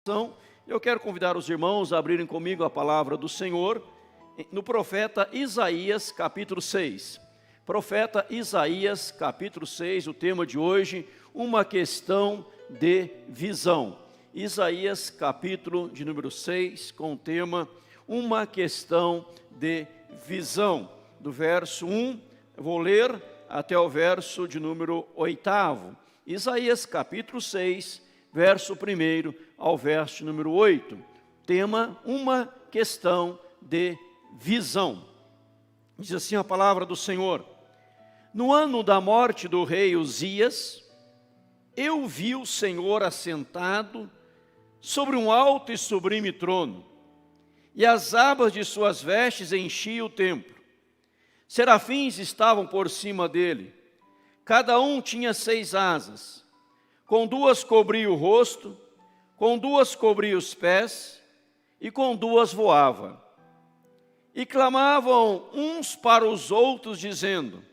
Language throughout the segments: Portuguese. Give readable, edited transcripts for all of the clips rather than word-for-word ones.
Então, eu quero convidar os irmãos a abrirem comigo a palavra do Senhor no profeta Isaías, capítulo 6. Profeta Isaías, capítulo 6, o tema de hoje, uma questão de visão. Isaías, capítulo de número 6, com o tema, uma questão de visão. Do verso 1, eu vou ler até o verso de número 8. Isaías, capítulo 6, verso 1 ao verso número 8. Tema, uma questão de visão. Diz assim a palavra do Senhor: no ano da morte do rei Uzias, eu vi o Senhor assentado sobre um alto e sublime trono, e as abas de suas vestes enchiam o templo. Serafins estavam por cima dele, cada um tinha 6 asas, com 2 cobria o rosto, com 2 cobria os pés, e com 2 voava. E clamavam uns para os outros, dizendo: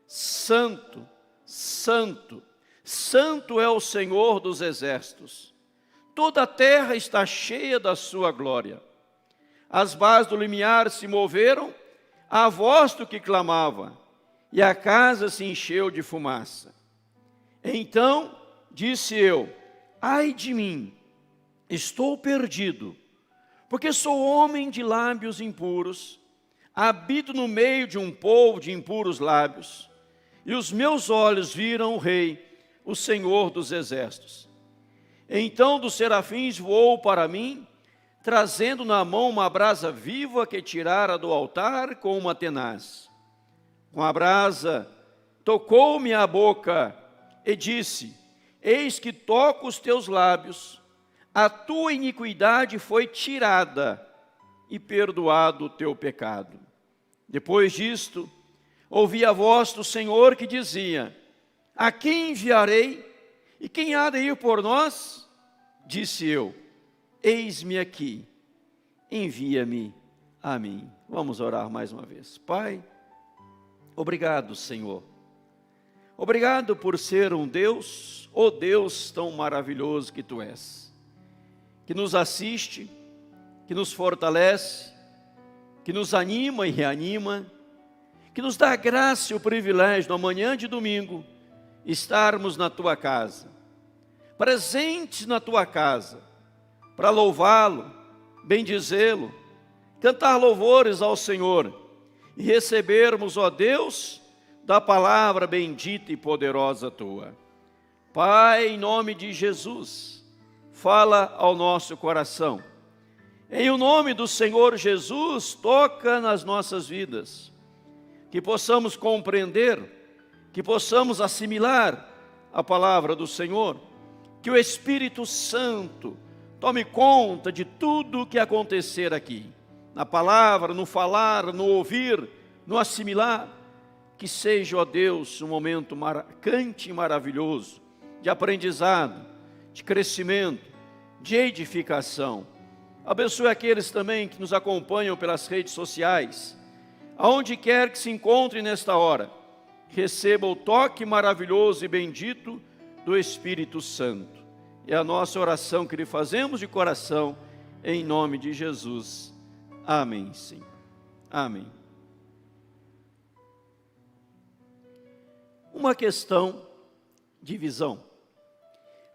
Santo, Santo, Santo é o Senhor dos exércitos. Toda a terra está cheia da sua glória. As bases do limiar se moveram à voz do que clamava, e a casa se encheu de fumaça. Então disse eu: ai de mim, estou perdido, porque sou homem de lábios impuros, habito no meio de um povo de impuros lábios, e os meus olhos viram o Rei, o Senhor dos exércitos. Então dos serafins voou para mim, trazendo na mão uma brasa viva que tirara do altar com uma tenaz. Com a brasa tocou-me a boca e disse: eis que toco os teus lábios, a tua iniquidade foi tirada e perdoado o teu pecado. Depois disto, ouvi a voz do Senhor que dizia: a quem enviarei? E quem há de ir por nós? Disse eu: eis-me aqui, envia-me a mim. Vamos orar mais uma vez. Pai, obrigado, Senhor. Obrigado por ser um Deus, ó Deus tão maravilhoso que Tu és, que nos assiste, que nos fortalece, que nos anima e reanima, que nos dá a graça e o privilégio, na manhã de domingo, estarmos na Tua casa, presentes na Tua casa, para louvá-lo, bendizê-lo, cantar louvores ao Senhor e recebermos, ó Deus, da palavra bendita e poderosa Tua. Pai, em nome de Jesus, fala ao nosso coração. Em o nome do Senhor Jesus, toca nas nossas vidas, que possamos compreender, que possamos assimilar a palavra do Senhor, que o Espírito Santo tome conta de tudo o que acontecer aqui, na palavra, no falar, no ouvir, no assimilar, que seja, ó Deus, um momento marcante e maravilhoso, de aprendizado, de crescimento, de edificação. Abençoe aqueles também que nos acompanham pelas redes sociais, aonde quer que se encontre nesta hora, receba o toque maravilhoso e bendito do Espírito Santo. É a nossa oração que lhe fazemos de coração, em nome de Jesus. Amém, Senhor. Amém. Uma questão de visão.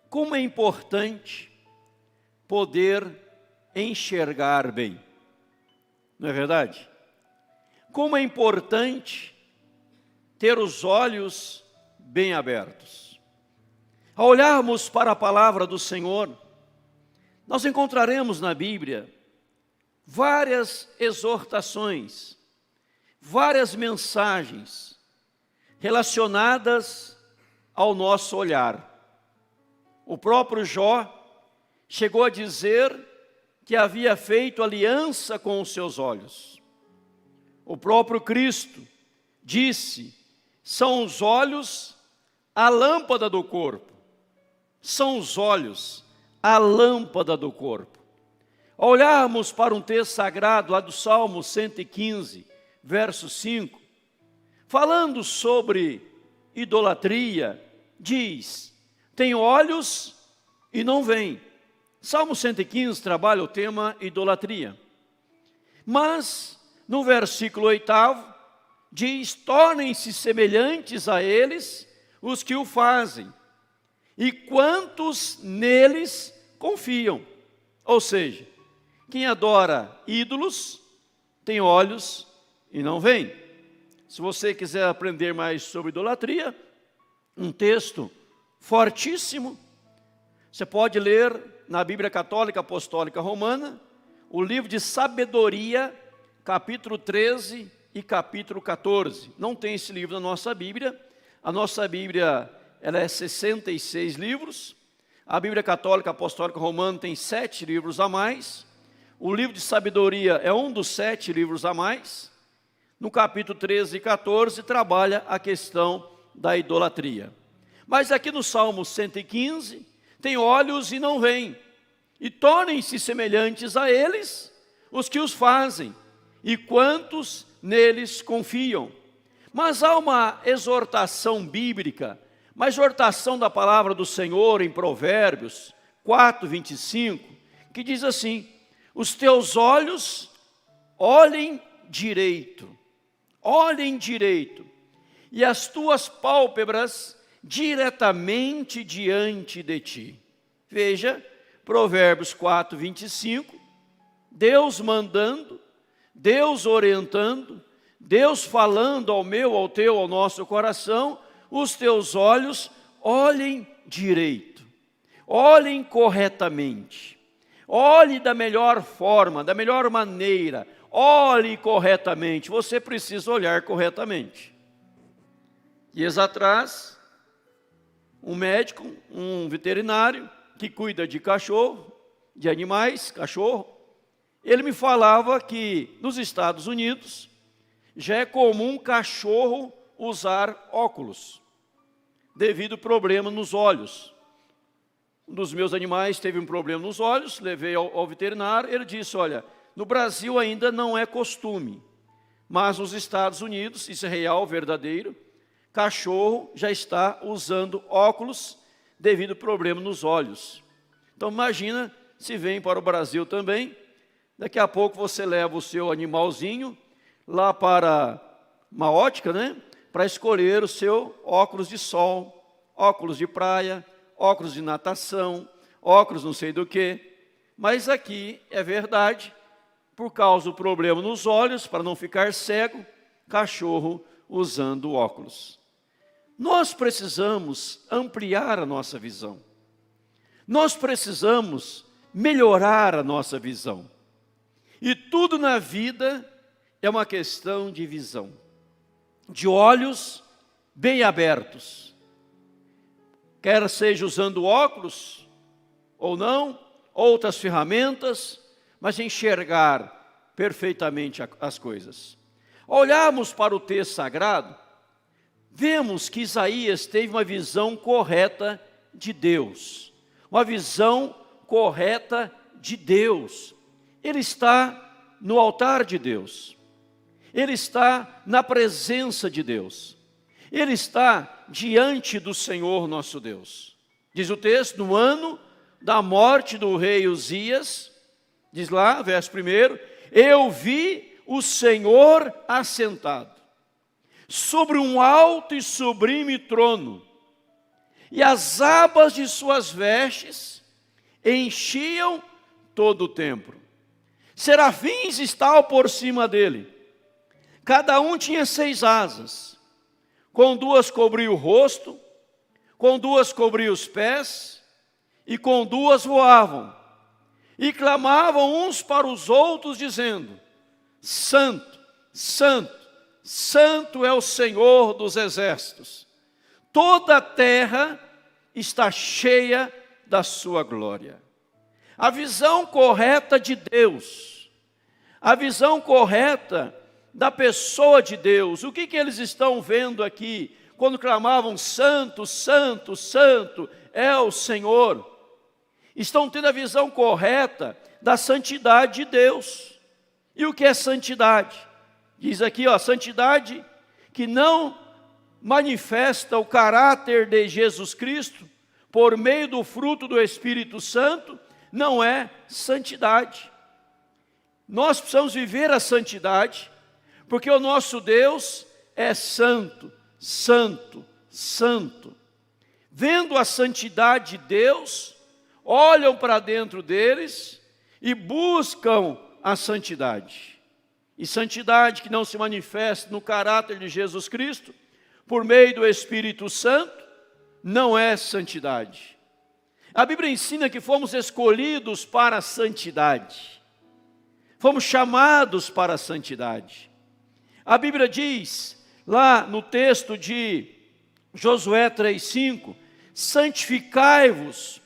Como é importante poder enxergar bem, não é verdade? Como é importante ter os olhos bem abertos. Ao olharmos para a palavra do Senhor, nós encontraremos na Bíblia várias exortações, várias mensagens relacionadas ao nosso olhar. O próprio Jó chegou a dizer que havia feito aliança com os seus olhos. O próprio Cristo disse: são os olhos a lâmpada do corpo. São os olhos a lâmpada do corpo. Ao olharmos para um texto sagrado lá do Salmo 115, verso 5, falando sobre idolatria, diz: tem olhos e não veem, Salmo 115 trabalha o tema idolatria. Mas, no versículo 8, diz: tornem-se semelhantes a eles os que o fazem, e quantos neles confiam. Ou seja, quem adora ídolos tem olhos e não vê. Se você quiser aprender mais sobre idolatria, um texto fortíssimo, você pode ler na Bíblia Católica Apostólica Romana, o livro de Sabedoria, capítulo 13 e capítulo 14. Não tem esse livro na nossa Bíblia. A nossa Bíblia, ela é 66 livros. A Bíblia Católica Apostólica Romana tem 7 livros a mais. O livro de Sabedoria é um dos 7 livros a mais. No capítulo 13 e 14, trabalha a questão da idolatria. Mas aqui no Salmo 115, tem olhos e não veem, e tornem-se semelhantes a eles os que os fazem, e quantos neles confiam. Mas há uma exortação bíblica, uma exortação da palavra do Senhor em Provérbios 4:25, que diz assim: os teus olhos olhem direito, e as tuas pálpebras diretamente diante de ti. Veja, Provérbios 4:25, Deus mandando, Deus orientando, Deus falando ao meu, ao teu, ao nosso coração: os teus olhos olhem direito, olhem corretamente, olhe da melhor forma, da melhor maneira, olhe corretamente. Você precisa olhar corretamente. Dias atrás, um médico, um veterinário, que cuida de cachorro, de animais, cachorro, ele me falava que nos Estados Unidos já é comum cachorro usar óculos, devido a problema nos olhos. Um dos meus animais teve um problema nos olhos, levei ao veterinário, ele disse: olha, no Brasil ainda não é costume, mas nos Estados Unidos, isso é real, verdadeiro, cachorro já está usando óculos devido ao problema nos olhos. Então imagina se vem para o Brasil também, daqui a pouco você leva o seu animalzinho lá para uma ótica, para escolher o seu óculos de sol, óculos de praia, óculos de natação, óculos não sei do que. Mas aqui é verdade, por causa do problema nos olhos, para não ficar cego, cachorro usando óculos. Nós precisamos ampliar a nossa visão. Nós precisamos melhorar a nossa visão. E tudo na vida é uma questão de visão, de olhos bem abertos. Quer seja usando óculos ou não, outras ferramentas, mas enxergar perfeitamente as coisas. Olharmos para o texto sagrado, vemos que Isaías teve uma visão correta de Deus. Uma visão correta de Deus. Ele está no altar de Deus. Ele está na presença de Deus. Ele está diante do Senhor nosso Deus. Diz o texto: no ano da morte do rei Uzias, diz lá, verso 1, eu vi o Senhor assentado sobre um alto e sublime trono, e as abas de suas vestes enchiam todo o templo. Serafins estavam por cima dele, cada um tinha 6 asas, com 2 cobria o rosto, com 2 cobria os pés, e com 2 voavam, e clamavam uns para os outros, dizendo: Santo, Santo, Santo é o Senhor dos exércitos, toda a terra está cheia da sua glória. A visão correta de Deus, a visão correta da pessoa de Deus. O que eles estão vendo aqui, quando clamavam Santo, Santo, Santo é o Senhor? Estão tendo a visão correta da santidade de Deus. E o que é santidade? Diz aqui, santidade que não manifesta o caráter de Jesus Cristo por meio do fruto do Espírito Santo, não é santidade. Nós precisamos viver a santidade, porque o nosso Deus é santo, santo, santo. Vendo a santidade de Deus, olham para dentro deles e buscam a santidade. E santidade que não se manifesta no caráter de Jesus Cristo, por meio do Espírito Santo, não é santidade. A Bíblia ensina que fomos escolhidos para a santidade. Fomos chamados para a santidade. A Bíblia diz, lá no texto de Josué 3,5, santificai-vos,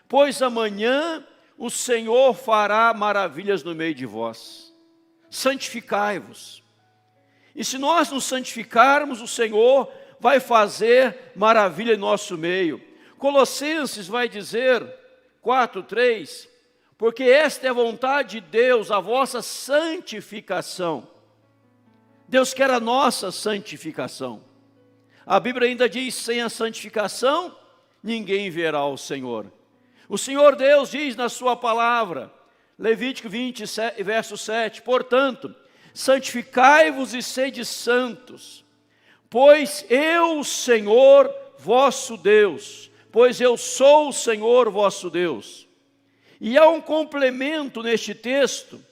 pois amanhã o Senhor fará maravilhas no meio de vós. Santificai-vos. E se nós nos santificarmos, o Senhor vai fazer maravilha em nosso meio. Colossenses vai dizer, 4:3, porque esta é a vontade de Deus, a vossa santificação. Deus quer a nossa santificação. A Bíblia ainda diz, sem a santificação, ninguém verá o Senhor. O Senhor Deus diz na sua palavra, Levítico 20, verso 7, portanto, santificai-vos e sede santos, pois eu, o Senhor, vosso Deus, pois eu sou o Senhor, vosso Deus. E há um complemento neste texto,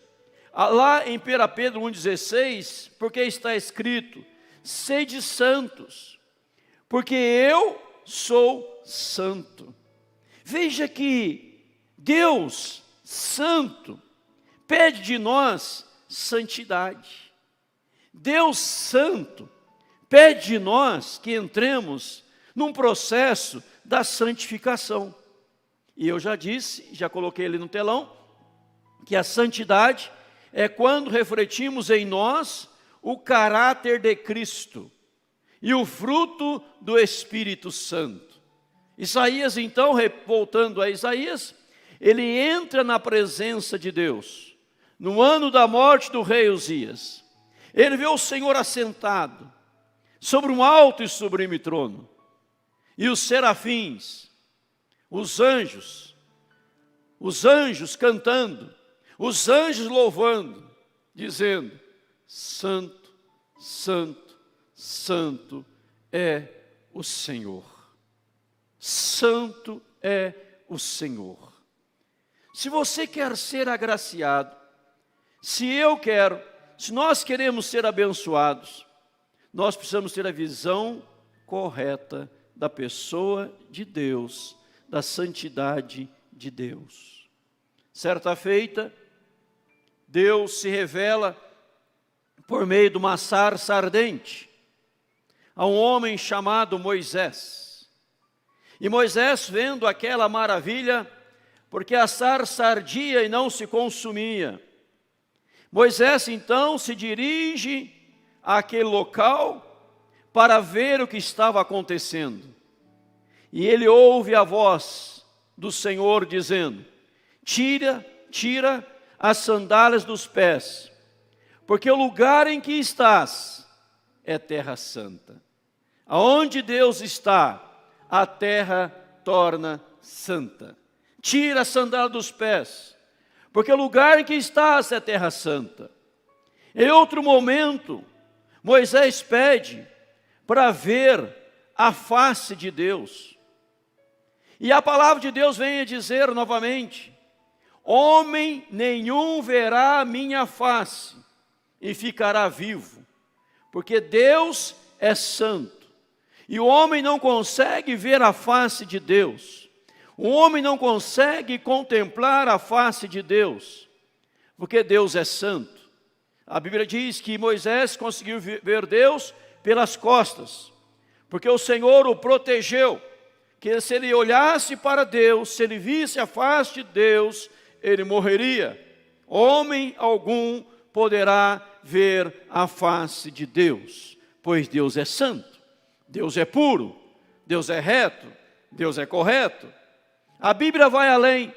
lá em 1 Pedro 1,16, porque está escrito, sede santos, porque eu sou santo. Veja que Deus santo pede de nós santidade. Deus santo pede de nós que entremos num processo da santificação. E eu já disse, já coloquei ali no telão, que a santidade é quando refletimos em nós o caráter de Cristo e o fruto do Espírito Santo. Isaías, então, voltando a Isaías, ele entra na presença de Deus, no ano da morte do rei Uzias. Ele vê o Senhor assentado sobre um alto e sublime trono, e os serafins, os anjos cantando, os anjos louvando, dizendo, santo, santo, santo é o Senhor. Santo é o Senhor. Se você quer ser agraciado, se nós queremos ser abençoados, nós precisamos ter a visão correta da pessoa de Deus, da santidade de Deus. Certa feita, Deus se revela por meio de uma sarça ardente a um homem chamado Moisés. E Moisés, vendo aquela maravilha, porque a sarça ardia e não se consumia, Moisés então se dirige àquele local para ver o que estava acontecendo. E ele ouve a voz do Senhor dizendo, tira as sandálias dos pés, porque o lugar em que estás é terra santa. Aonde Deus está, a terra torna santa. Tira a sandália dos pés, porque o lugar em que estás é terra santa. Em outro momento, Moisés pede para ver a face de Deus. E a palavra de Deus vem a dizer novamente, homem nenhum verá a minha face e ficará vivo, porque Deus é santo. E o homem não consegue ver a face de Deus. O homem não consegue contemplar a face de Deus, porque Deus é santo. A Bíblia diz que Moisés conseguiu ver Deus pelas costas, porque o Senhor o protegeu, que se ele olhasse para Deus, se ele visse a face de Deus, ele morreria. Homem algum poderá ver a face de Deus, pois Deus é santo, Deus é puro, Deus é reto, Deus é correto. A Bíblia vai além,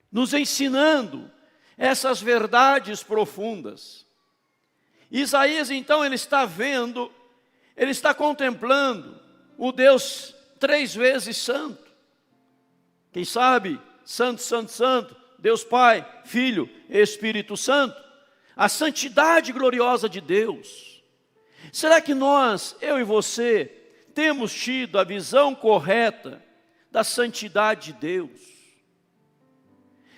nos ensinando essas verdades profundas. Isaías, então, ele está vendo, ele está contemplando o Deus 3 vezes santo. Quem sabe, Santo, Santo, Santo, Deus Pai, Filho, Espírito Santo. A santidade gloriosa de Deus. Será que nós, eu e você, temos tido a visão correta da santidade de Deus?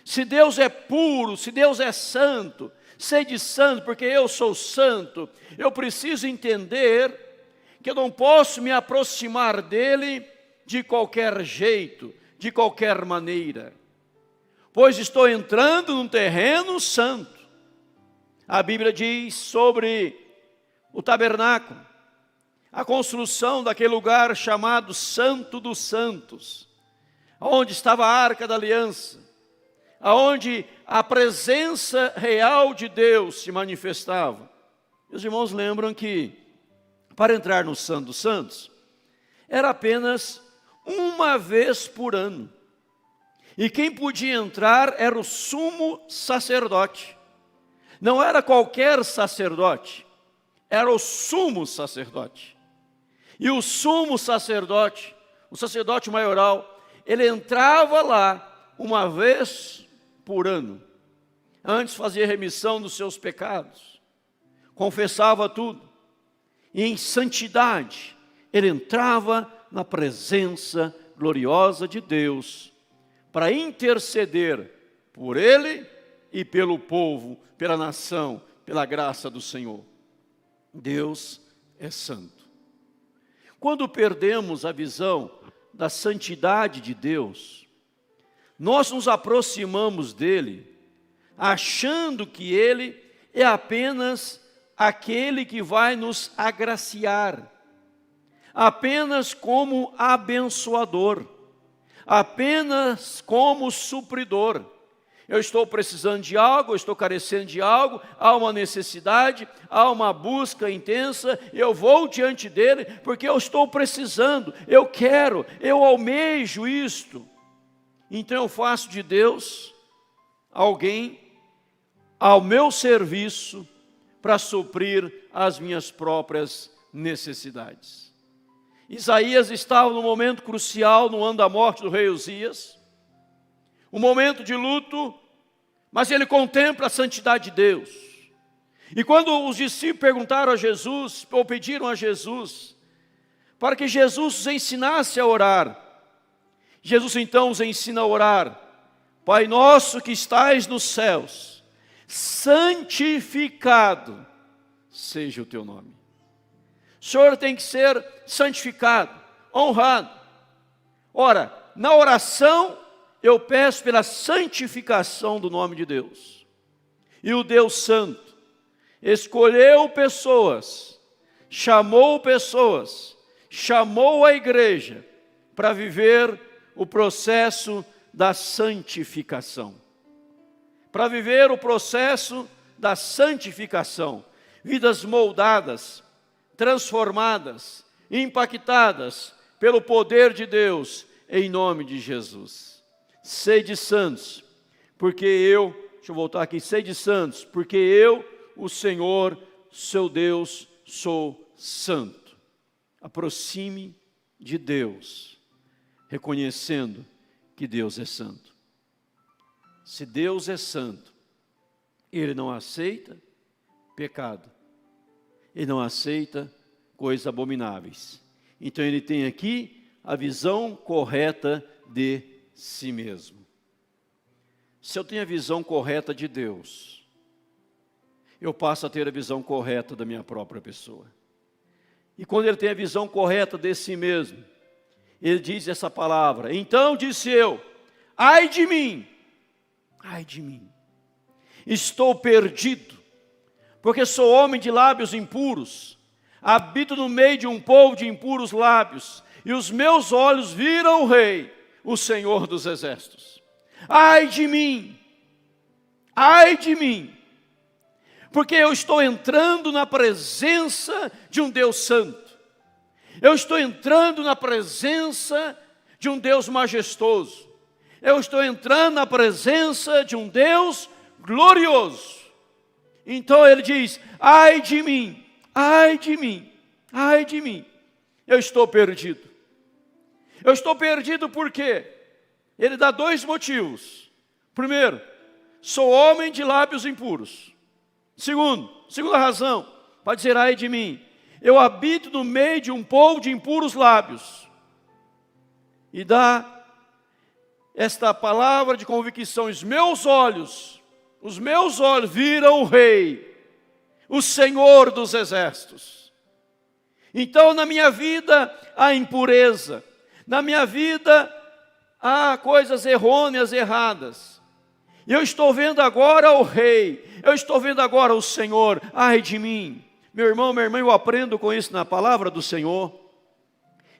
Se Deus é puro, se Deus é santo, sede santo, porque eu sou santo, eu preciso entender que eu não posso me aproximar dele de qualquer jeito, de qualquer maneira, pois estou entrando num terreno santo. A Bíblia diz sobre o tabernáculo, a construção daquele lugar chamado Santo dos Santos, onde estava a Arca da Aliança, aonde a presença real de Deus se manifestava. Os irmãos lembram que para entrar no Santo dos Santos era apenas uma vez por ano. E quem podia entrar era o sumo sacerdote. Não era qualquer sacerdote, era o sumo sacerdote. E o sumo sacerdote, o sacerdote maioral, ele entrava lá uma vez por ano. Antes fazia remissão dos seus pecados, confessava tudo. E em santidade, ele entrava na presença gloriosa de Deus, para interceder por ele e pelo povo, pela nação, pela graça do Senhor. Deus é santo. Quando perdemos a visão da santidade de Deus, nós nos aproximamos dele, achando que ele é apenas aquele que vai nos agraciar, apenas como abençoador, apenas como supridor. Eu estou precisando de algo, eu estou carecendo de algo, há uma necessidade, há uma busca intensa, eu vou diante dele, porque eu estou precisando, eu quero, eu almejo isto. Então eu faço de Deus alguém ao meu serviço para suprir as minhas próprias necessidades. Isaías estava num momento crucial no ano da morte do rei Uzias, um momento de luto, mas ele contempla a santidade de Deus. E quando os discípulos perguntaram a Jesus, ou pediram a Jesus, para que Jesus os ensinasse a orar, Jesus então os ensina a orar: Pai nosso que estais nos céus, santificado seja o teu nome. O Senhor tem que ser santificado, honrado. Ora, na oração, eu peço pela santificação do nome de Deus. E o Deus Santo escolheu pessoas, chamou a igreja para viver o processo da santificação. Para viver o processo da santificação. Vidas moldadas, transformadas, impactadas pelo poder de Deus, em nome de Jesus. Sede santos, porque deixa eu voltar aqui, sede santos, porque eu, o Senhor, seu Deus, sou santo. Aproxime de Deus, reconhecendo que Deus é santo. Se Deus é santo, Ele não aceita pecado, Ele não aceita coisas abomináveis. Então Ele tem aqui a visão correta de si mesmo. Se eu tenho a visão correta de Deus, eu passo a ter a visão correta da minha própria pessoa. E quando ele tem a visão correta de si mesmo, ele diz essa palavra: então disse eu, ai de mim, estou perdido, porque sou homem de lábios impuros, habito no meio de um povo de impuros lábios, e os meus olhos viram o Rei, o Senhor dos Exércitos. Ai de mim, porque eu estou entrando na presença de um Deus santo, eu estou entrando na presença de um Deus majestoso, eu estou entrando na presença de um Deus glorioso. Então ele diz: ai de mim, eu estou perdido. Eu estou perdido por quê? ele dá dois motivos. Primeiro, sou homem de lábios impuros. Segunda razão, para dizer ai de mim, eu habito no meio de um povo de impuros lábios. E dá esta palavra de convicção, os meus olhos viram o Rei, o Senhor dos exércitos. Então na minha vida há impureza, na minha vida há coisas errôneas, erradas. E eu estou vendo agora o Rei, eu estou vendo agora o Senhor, ai de mim. Meu irmão, minha irmã, eu aprendo com isso na palavra do Senhor.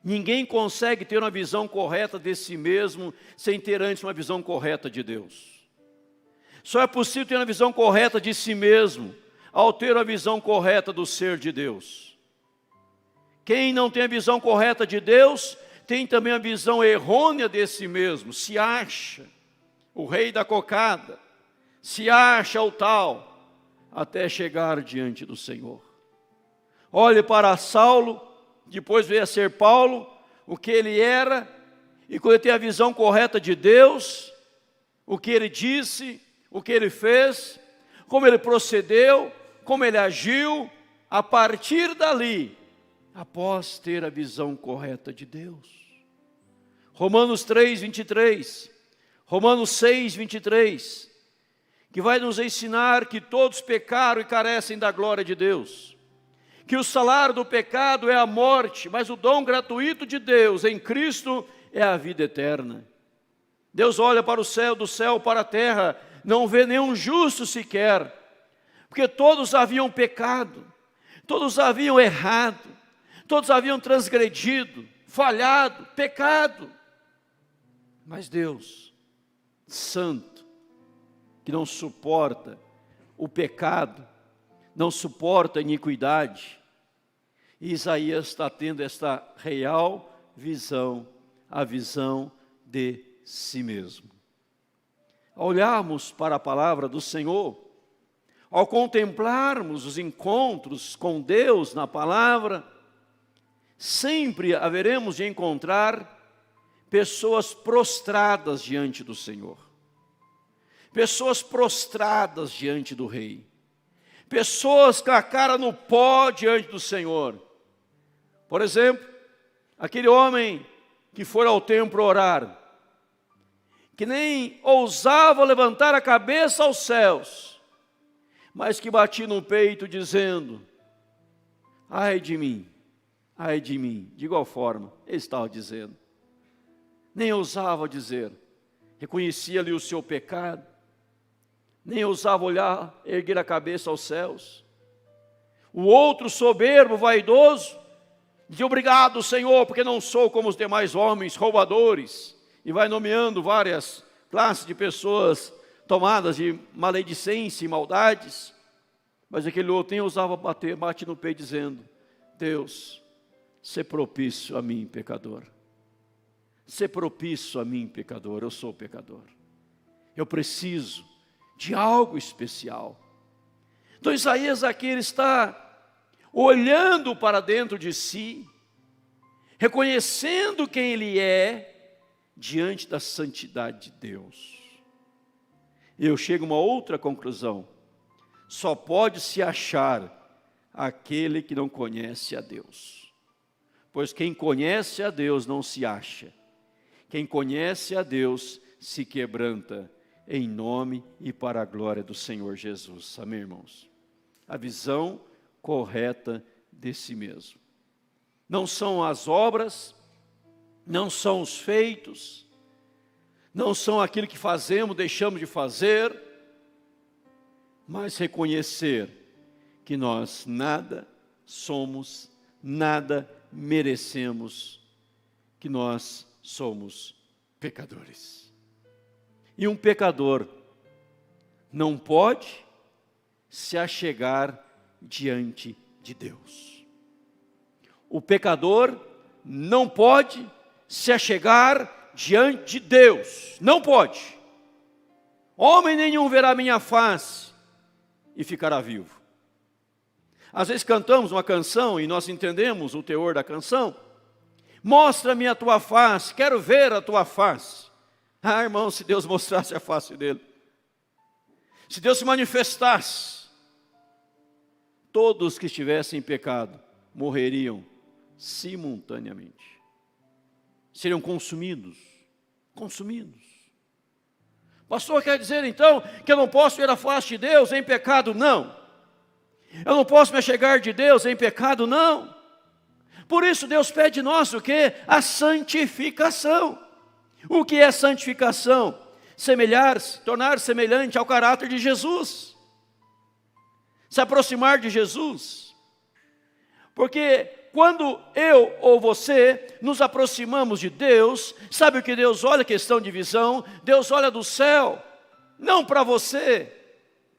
Ninguém consegue ter uma visão correta de si mesmo sem ter antes uma visão correta de Deus. Só é possível ter uma visão correta de si mesmo ao ter a visão correta do ser de Deus. Quem não tem a visão correta de Deus, tem também a visão errônea de si mesmo, se acha o rei da cocada, se acha o tal, até chegar diante do Senhor. Olhe para Saulo, depois veio a ser Paulo, o que ele era, e quando ele tem a visão correta de Deus, o que ele disse, o que ele fez, como ele procedeu, como ele agiu, a partir dali, após ter a visão correta de Deus. Romanos 3, 23, Romanos 6, 23, que vai nos ensinar que todos pecaram e carecem da glória de Deus. Que o salário do pecado é a morte, mas o dom gratuito de Deus em Cristo é a vida eterna. Deus olha para o céu, do céu para a terra, não vê nenhum justo sequer, porque todos haviam pecado, todos haviam errado, todos haviam transgredido, falhado, pecado. Mas Deus, santo, que não suporta o pecado, não suporta a iniquidade, e Isaías está tendo esta real visão, a visão de si mesmo. Ao olharmos para a palavra do Senhor, ao contemplarmos os encontros com Deus na palavra, sempre haveremos de encontrar pessoas prostradas diante do Senhor, pessoas prostradas diante do Rei, pessoas com a cara no pó diante do Senhor. Por exemplo, aquele homem que foi ao templo orar, que nem ousava levantar a cabeça aos céus, mas que batia no peito dizendo, ai de mim, de igual forma, ele estava dizendo, nem ousava dizer, reconhecia ali o seu pecado, nem ousava olhar, erguer a cabeça aos céus. O outro soberbo, vaidoso, dizia, obrigado Senhor, porque não sou como os demais homens, roubadores, e vai nomeando várias classes de pessoas tomadas de maledicência e maldades. Mas aquele outro nem ousava bate no peito dizendo, Deus, sê propício a mim, pecador. Sê propício a mim, pecador, eu sou pecador. Eu preciso de algo especial. Então Isaías aqui ele está olhando para dentro de si, reconhecendo quem ele é, diante da santidade de Deus. E eu chego a uma outra conclusão, só pode se achar aquele que não conhece a Deus, pois quem conhece a Deus não se acha, quem conhece a Deus se quebranta em nome e para a glória do Senhor Jesus. Amém, irmãos? A visão correta de si mesmo. Não são as obras, não são os feitos, não são aquilo que fazemos, deixamos de fazer, mas reconhecer que nós nada somos, nada merecemos, que nós somos pecadores. E um pecador não pode se achegar diante de Deus. O pecador não pode se achegar diante de Deus. Não pode. Homem nenhum verá minha face e ficará vivo. Às vezes cantamos uma canção e nós entendemos o teor da canção. Mostra-me a tua face, quero ver a tua face. Ah, irmão, se Deus mostrasse a face dele, se Deus se manifestasse, todos que estivessem em pecado morreriam simultaneamente. Seriam consumidos. Pastor, quer dizer então que eu não posso ver a face de Deus em pecado? Não. Eu não posso me achegar de Deus em pecado? Não. Por isso Deus pede de nós o quê? A santificação. O que é santificação? Semelhar-se, tornar semelhante ao caráter de Jesus. Se aproximar de Jesus. Porque quando eu ou você nos aproximamos de Deus, sabe o que Deus olha? Questão de visão. Deus olha do céu, não para você,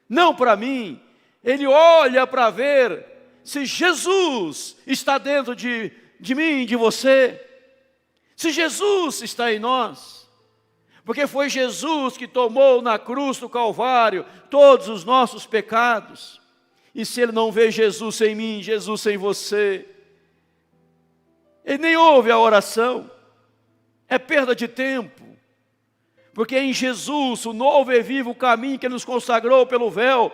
não para mim. Ele olha para ver se Jesus está dentro de mim, de você. Se Jesus está em nós. Porque foi Jesus que tomou na cruz do Calvário todos os nossos pecados. E se Ele não vê Jesus em mim, Jesus em você, Ele nem ouve a oração. É perda de tempo. Porque em Jesus, o novo e vivo caminho que Ele nos consagrou pelo véu,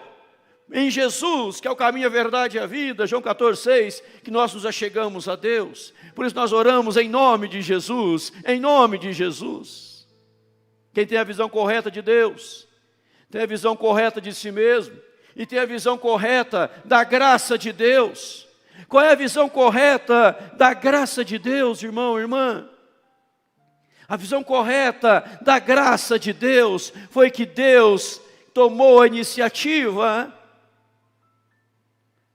em Jesus, que é o caminho, a verdade e a vida, João 14,6, que nós nos achegamos a Deus. Por isso nós oramos em nome de Jesus, em nome de Jesus. Quem tem a visão correta de Deus, tem a visão correta de si mesmo, e tem a visão correta da graça de Deus. Qual é a visão correta da graça de Deus, irmão, irmã? A visão correta da graça de Deus foi que Deus tomou a iniciativa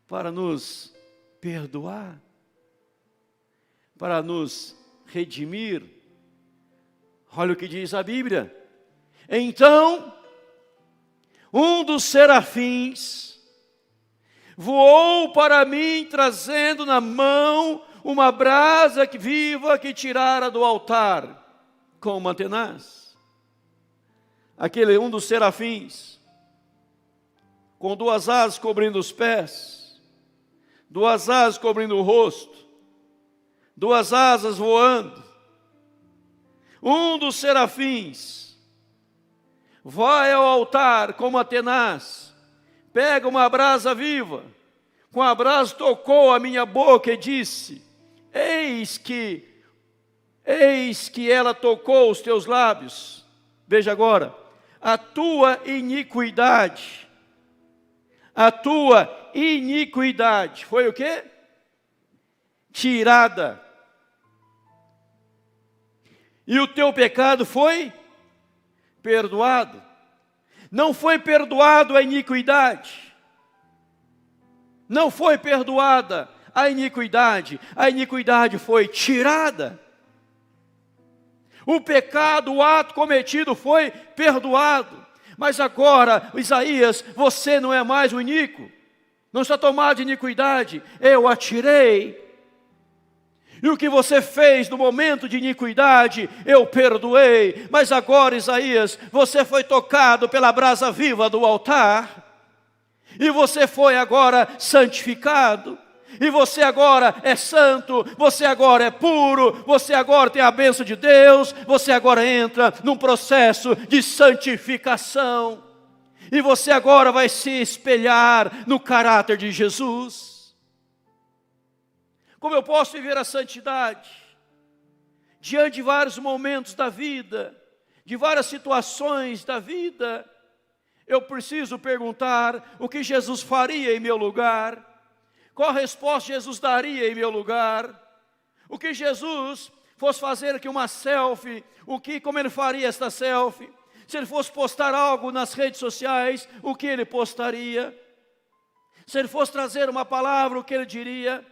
para nos perdoar, para nos redimir. Olha o que diz a Bíblia. Então, um dos serafins voou para mim, trazendo na mão uma brasa viva que tirara do altar com uma tenaz. Aquele um dos serafins, com duas asas cobrindo os pés, duas asas cobrindo o rosto, duas asas voando. Um dos serafins vai ao altar com uma tenaz, pega uma brasa viva, com a brasa tocou a minha boca e disse: eis que ela tocou os teus lábios. Veja agora, a tua iniquidade foi o quê? Tirada. E o teu pecado foi perdoado. Não foi perdoado a iniquidade. Não foi perdoada a iniquidade. A iniquidade foi tirada. O pecado, o ato cometido foi perdoado. Mas agora, Isaías, você não é mais o iníquo. Não está tomado de iniquidade. Eu a tirei. E o que você fez no momento de iniquidade, eu perdoei. Mas agora, Isaías, você foi tocado pela brasa viva do altar. E você foi agora santificado. E você agora é santo, você agora é puro, você agora tem a bênção de Deus, você agora entra num processo de santificação. E você agora vai se espelhar no caráter de Jesus. Como eu posso viver a santidade? Diante de vários momentos da vida, de várias situações da vida, eu preciso perguntar o que Jesus faria em meu lugar. Qual a resposta Jesus daria em meu lugar? O que Jesus fosse fazer aqui uma selfie, como ele faria esta selfie? Se ele fosse postar algo nas redes sociais, o que ele postaria? Se ele fosse trazer uma palavra, o que ele diria?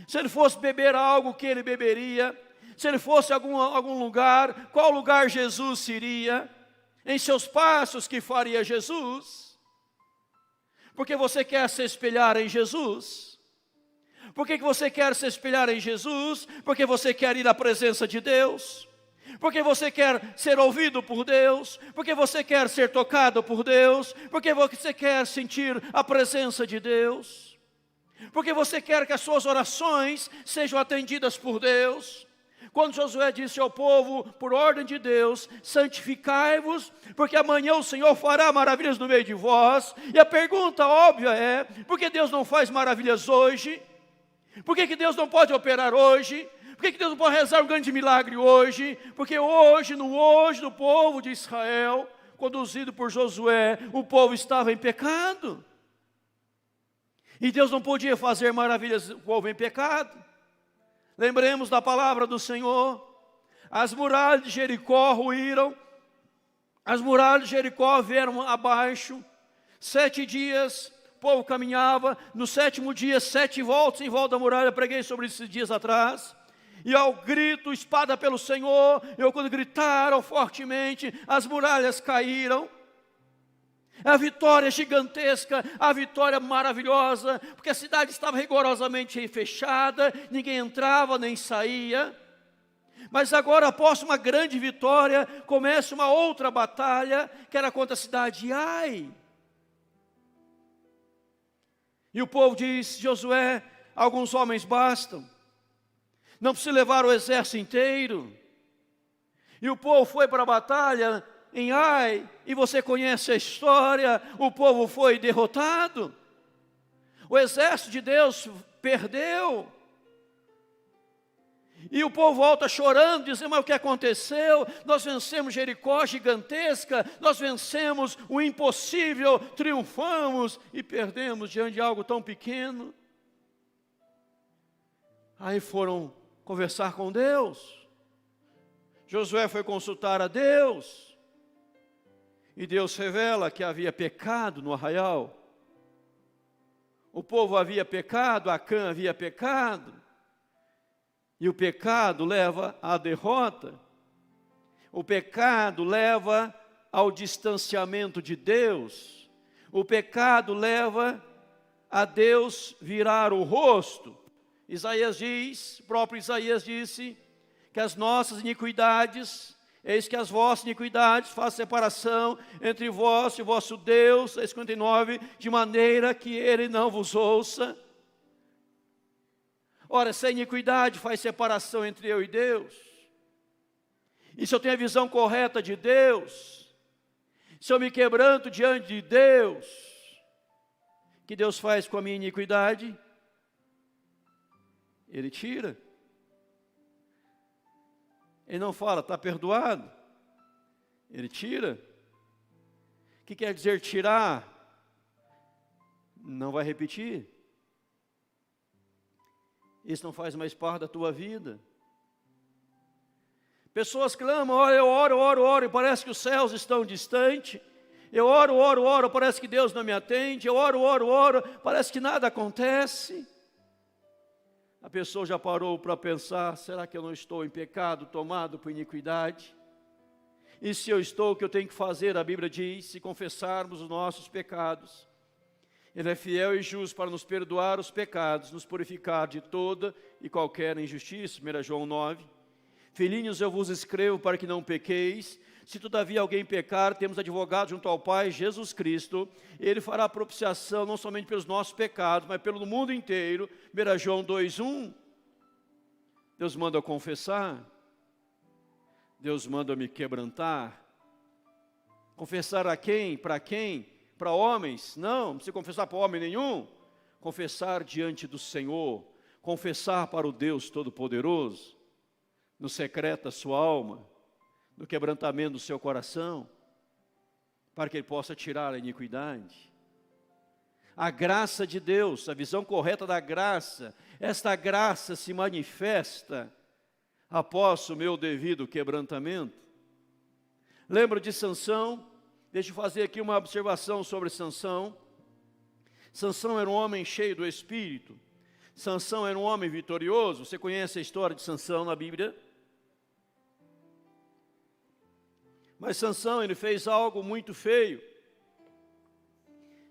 Se ele fosse beber algo, o que ele beberia? Se ele fosse a algum lugar, qual lugar Jesus iria? Em seus passos, que faria Jesus? Porque você quer se espelhar em Jesus? Por que você quer se espelhar em Jesus? Porque você quer ir à presença de Deus? Porque você quer ser ouvido por Deus? Porque você quer ser tocado por Deus? Porque você quer sentir a presença de Deus? Porque você quer que as suas orações sejam atendidas por Deus? Quando Josué disse ao povo, por ordem de Deus, santificai-vos, porque amanhã o Senhor fará maravilhas no meio de vós. E a pergunta óbvia é, por que Deus não faz maravilhas hoje? Por que Deus não pode operar hoje? Por que Deus não pode realizar um grande milagre hoje? Porque hoje, no hoje do povo de Israel, conduzido por Josué, o povo estava em pecado. E Deus não podia fazer maravilhas com o povo em pecado. Lembremos da palavra do Senhor. As muralhas de Jericó ruíram. As muralhas de Jericó vieram abaixo. 7 dias o povo caminhava. No 7º dia, 7 voltas em volta da muralha. Preguei sobre esses dias atrás. E ao grito, espada pelo Senhor, quando gritaram fortemente, as muralhas caíram. A vitória gigantesca, a vitória maravilhosa, porque a cidade estava rigorosamente fechada, ninguém entrava nem saía. Mas agora, após uma grande vitória, começa uma outra batalha, que era contra a cidade de Ai. E o povo diz, Josué, alguns homens bastam, não precisa levar o exército inteiro. E o povo foi para a batalha em Ai, e você conhece a história, o povo foi derrotado. O exército de Deus perdeu. E o povo volta chorando, dizendo, mas o que aconteceu? Nós vencemos Jericó gigantesca, nós vencemos o impossível, triunfamos e perdemos diante de algo tão pequeno. Aí foram conversar com Deus. Josué foi consultar a Deus. E Deus revela que havia pecado no arraial. O povo havia pecado, Acã havia pecado. E o pecado leva à derrota. O pecado leva ao distanciamento de Deus. O pecado leva a Deus virar o rosto. Isaías diz, o próprio Isaías disse, que as nossas iniquidades, eis que as vossas iniquidades fazem separação entre vós e o vosso Deus, 59, de maneira que Ele não vos ouça. Ora, se a iniquidade faz separação entre eu e Deus, e se eu tenho a visão correta de Deus, se eu me quebranto diante de Deus, o que Deus faz com a minha iniquidade? Ele tira. Ele não fala, está perdoado. Ele tira. O que quer dizer tirar? Não vai repetir. Isso não faz mais parte da tua vida. Pessoas clamam, olha, eu oro, e parece que os céus estão distantes. Eu oro, parece que Deus não me atende. Eu oro, parece que nada acontece. A pessoa já parou para pensar, será que eu não estou em pecado, tomado por iniquidade? E se eu estou, o que eu tenho que fazer? A Bíblia diz, se confessarmos os nossos pecados, Ele é fiel e justo para nos perdoar os pecados, nos purificar de toda e qualquer injustiça. 1 João 9. Filhinhos, eu vos escrevo para que não pequeis. Se todavia alguém pecar, temos advogado junto ao Pai, Jesus Cristo. Ele fará propiciação não somente pelos nossos pecados, mas pelo mundo inteiro. 1 João 2:1. Deus manda eu confessar. Deus manda eu me quebrantar. Confessar a quem? Para quem? Para homens? Não precisa confessar para homem nenhum. Confessar diante do Senhor. Confessar para o Deus Todo-Poderoso. No secreto da sua alma. No quebrantamento do seu coração, para que Ele possa tirar a iniquidade. A graça de Deus, a visão correta da graça, esta graça se manifesta após o meu devido quebrantamento. Lembro de Sansão, deixa eu fazer aqui uma observação sobre Sansão. Sansão era um homem cheio do Espírito, Sansão era um homem vitorioso. Você conhece a história de Sansão na Bíblia? Mas Sansão, ele fez algo muito feio.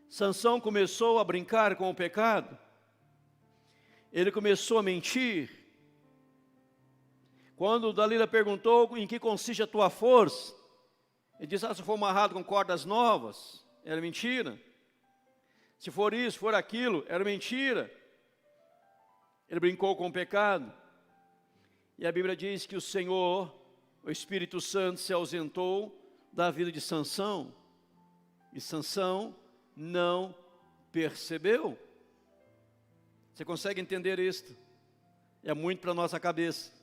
Sansão começou a brincar com o pecado. Ele começou a mentir. Quando Dalila perguntou em que consiste a tua força, ele disse, se for amarrado com cordas novas, era mentira. Se for isso, for aquilo, era mentira. Ele brincou com o pecado. E a Bíblia diz que o Senhor, o Espírito Santo, se ausentou da vida de Sansão. E Sansão não percebeu. Você consegue entender isto? É muito para a nossa cabeça.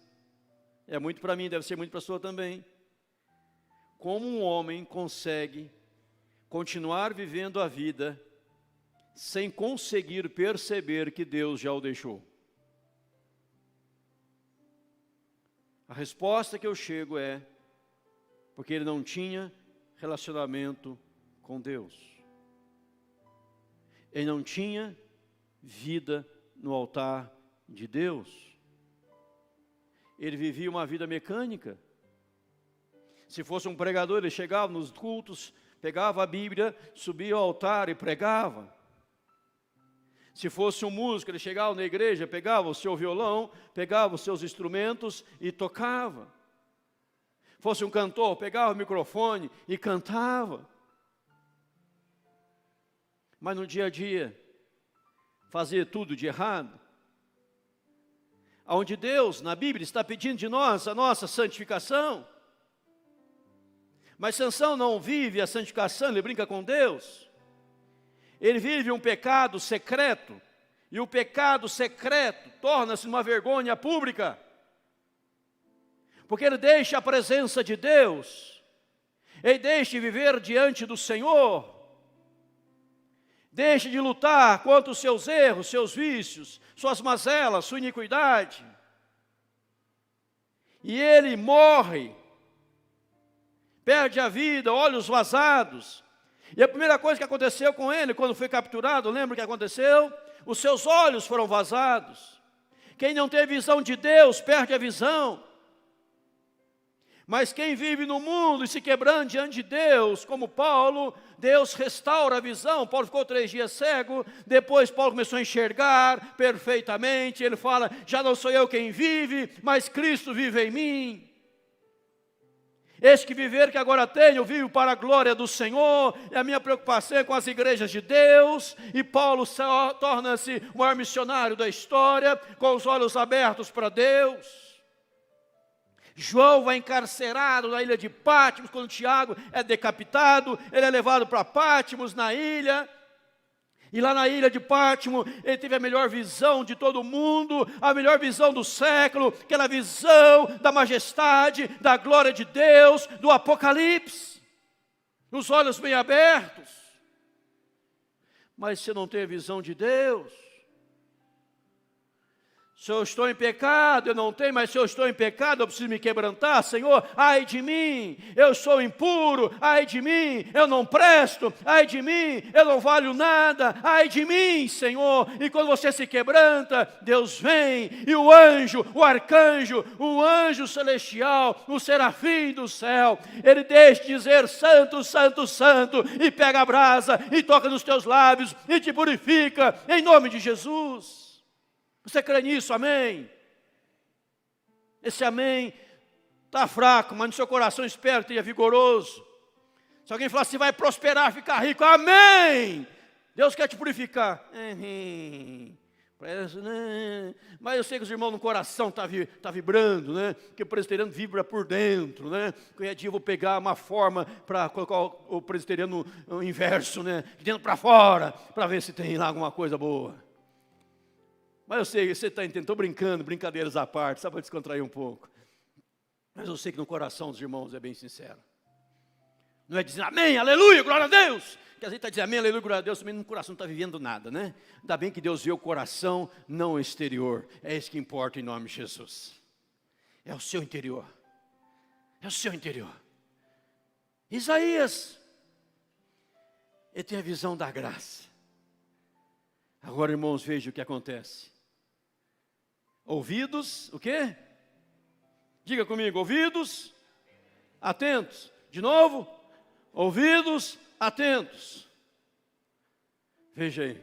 É muito para mim, deve ser muito para a sua também. Como um homem consegue continuar vivendo a vida sem conseguir perceber que Deus já o deixou? A resposta que eu chego é porque ele não tinha relacionamento com Deus. Ele não tinha vida no altar de Deus. Ele vivia uma vida mecânica. Se fosse um pregador, ele chegava nos cultos, pegava a Bíblia, subia ao altar e pregava. Se fosse um músico, ele chegava na igreja, pegava o seu violão, pegava os seus instrumentos e tocava. Fosse um cantor, pegava o microfone e cantava. Mas no dia a dia, fazia tudo de errado. Onde Deus, na Bíblia, está pedindo de nós a nossa santificação. Mas Sansão não vive a santificação, ele brinca com Deus. Ele vive um pecado secreto. E o pecado secreto torna-se uma vergonha pública. Porque ele deixa a presença de Deus. Ele deixa de viver diante do Senhor. Deixe de lutar contra os seus erros, seus vícios, suas mazelas, sua iniquidade. E ele morre, perde a vida, olhos vazados. E a primeira coisa que aconteceu com ele, quando foi capturado, lembra o que aconteceu? Os seus olhos foram vazados. Quem não tem visão de Deus, perde a visão. Mas quem vive no mundo e se quebrando diante de Deus, como Paulo, Deus restaura a visão. Paulo ficou 3 dias cego, depois Paulo começou a enxergar perfeitamente. Ele fala, já não sou eu quem vive, mas Cristo vive em mim. Este que viver que agora tenho, eu vivo para a glória do Senhor, e a minha preocupação é com as igrejas de Deus, e Paulo torna-se o maior missionário da história, com os olhos abertos para Deus. João vai encarcerado na ilha de Pátimos, quando Tiago é decapitado, ele é levado para Pátimos, na ilha, e lá na ilha de Pátimos, ele teve a melhor visão de todo mundo, a melhor visão do século, aquela visão da majestade, da glória de Deus, do Apocalipse, os olhos bem abertos. Mas se não tem a visão de Deus, se eu estou em pecado, eu não tenho, mas se eu estou em pecado, eu preciso me quebrantar, Senhor, ai de mim, eu sou impuro, ai de mim, eu não presto, ai de mim, eu não valho nada, ai de mim, Senhor. E quando você se quebranta, Deus vem, e o anjo, o arcanjo, o anjo celestial, o serafim do céu, ele deixa de dizer santo, santo, santo, e pega a brasa, e toca nos teus lábios, e te purifica, em nome de Jesus. Você crê nisso, amém? Esse amém está fraco, mas no seu coração espero que esteja vigoroso. Se alguém falar assim, vai prosperar, ficar rico, amém! Deus quer te purificar. Mas eu sei que os irmãos no coração estão vibrando, né? Porque o presbiteriano vibra por dentro, né? Qualquer dia eu vou pegar uma forma para colocar o presbiteriano no inverso, né? De dentro para fora, para ver se tem lá alguma coisa boa. Mas eu sei, você está entendendo, estou brincando, brincadeiras à parte, só para descontrair um pouco. Mas eu sei que no coração dos irmãos é bem sincero. Não é dizer amém, aleluia, glória a Deus. Que a gente está dizendo amém, aleluia, glória a Deus, também no coração não está vivendo nada, né? Ainda bem que Deus vê o coração, não o exterior. É isso que importa em nome de Jesus. É o seu interior. É o seu interior. Isaías, ele tem a visão da graça. Agora, irmãos, vejam o que acontece. Ouvidos, o quê? Diga comigo, ouvidos, atentos. De novo, ouvidos, atentos. Veja aí.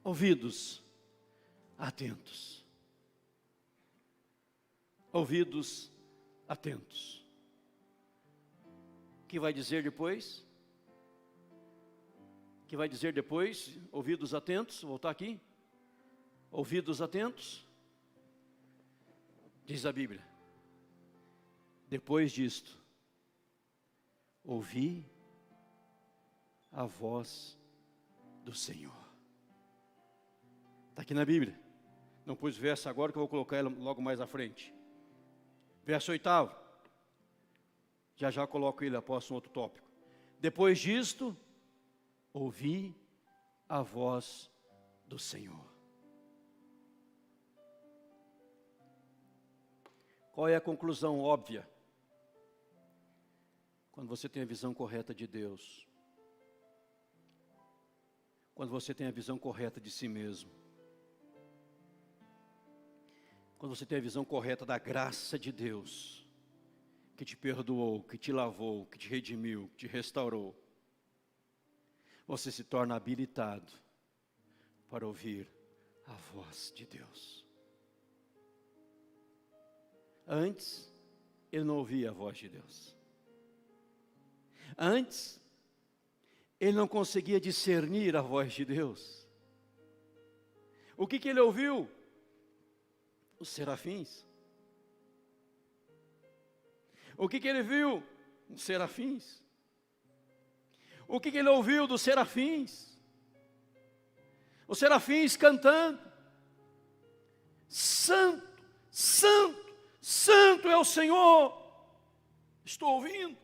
Ouvidos, atentos. Ouvidos, atentos. O que vai dizer depois? O que vai dizer depois? Ouvidos atentos, vou voltar aqui. Ouvidos atentos. Diz a Bíblia: depois disto, ouvi a voz do Senhor. Está aqui na Bíblia. Não pus verso agora, que eu vou colocar ela logo mais à frente. Verso 8. Já já coloco ele após um outro tópico. Depois disto, ouvi a voz do Senhor. Qual é a conclusão óbvia? Quando você tem a visão correta de Deus, quando você tem a visão correta de si mesmo, quando você tem a visão correta da graça de Deus, que te perdoou, que te lavou, que te redimiu, que te restaurou, você se torna habilitado para ouvir a voz de Deus. Antes, ele não ouvia a voz de Deus. Antes, ele não conseguia discernir a voz de Deus. O que ele ouviu? Os serafins. O que ele viu? Os serafins. O que ele ouviu dos serafins? Os serafins cantando: Santo, Santo, Santo é o Senhor. Estou ouvindo.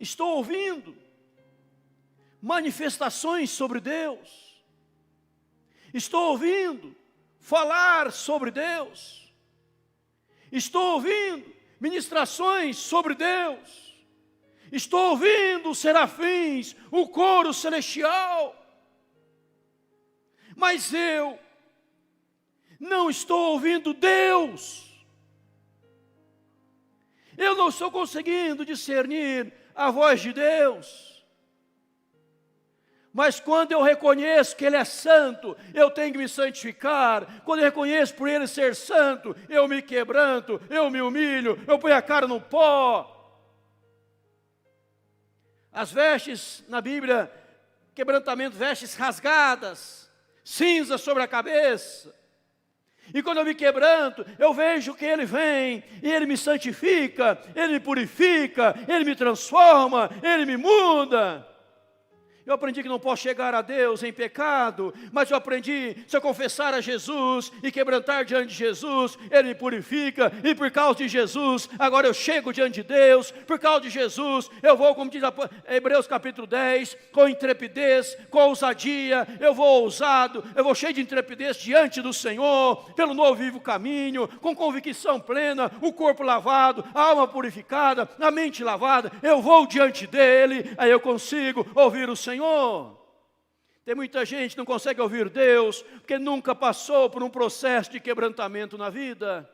Estou ouvindo manifestações sobre Deus. Estou ouvindo falar sobre Deus. Estou ouvindo ministrações sobre Deus. Estou ouvindo os serafins, o coro celestial. Mas eu não estou ouvindo Deus. Eu não estou conseguindo discernir a voz de Deus. Mas quando eu reconheço que Ele é santo, eu tenho que me santificar. Quando eu reconheço por Ele ser santo, eu me quebranto, eu me humilho, eu ponho a cara no pó. As vestes na Bíblia, quebrantamento, vestes rasgadas, cinza sobre a cabeça. E quando eu me quebranto, eu vejo que Ele vem, e Ele me santifica, Ele me purifica, Ele me transforma, Ele me muda. Eu aprendi que não posso chegar a Deus em pecado, mas eu aprendi, se eu confessar a Jesus e quebrantar diante de Jesus, Ele me purifica, e por causa de Jesus, agora eu chego diante de Deus. Por causa de Jesus, eu vou, como diz Hebreus capítulo 10, com intrepidez, com ousadia, eu vou ousado, eu vou cheio de intrepidez diante do Senhor, pelo novo vivo caminho, com convicção plena, o corpo lavado, a alma purificada, a mente lavada, eu vou diante dEle, aí eu consigo ouvir o Senhor. Tem muita gente que não consegue ouvir Deus, porque nunca passou por um processo de quebrantamento na vida.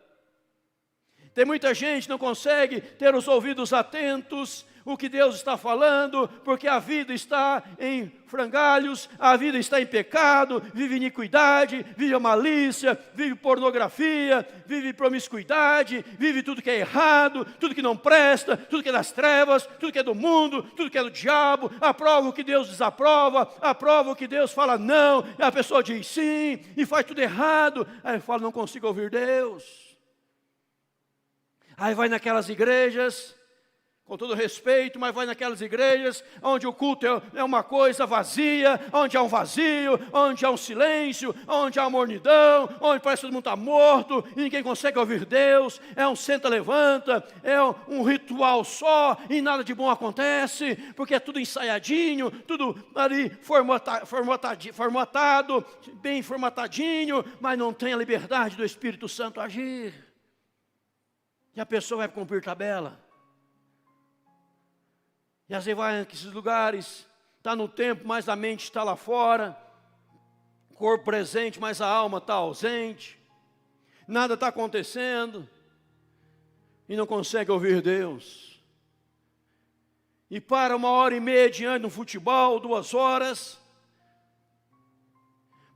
Tem muita gente que não consegue ter os ouvidos atentos, o que Deus está falando, porque a vida está em frangalhos, a vida está em pecado, vive iniquidade, vive a malícia, vive pornografia, vive promiscuidade, vive tudo que é errado, tudo que não presta, tudo que é das trevas, tudo que é do mundo, tudo que é do diabo, aprova o que Deus desaprova, aprova o que Deus fala não, e a pessoa diz sim, e faz tudo errado, aí fala, não consigo ouvir Deus. Aí vai naquelas igrejas, com todo respeito, mas vai naquelas igrejas onde o culto é uma coisa vazia, onde há um vazio, onde há um silêncio, onde há uma mornidão, onde parece que todo mundo está morto e ninguém consegue ouvir Deus. É um senta-levanta, é um ritual só e nada de bom acontece, porque é tudo ensaiadinho, tudo ali formatado, bem formatadinho, mas não tem a liberdade do Espírito Santo agir. E a pessoa vai cumprir tabela. E às vezes vai nesses lugares, está no tempo, mas a mente está lá fora, o corpo presente, mas a alma está ausente, nada está acontecendo, e não consegue ouvir Deus. E para 1h30 diante de um futebol, 2 horas,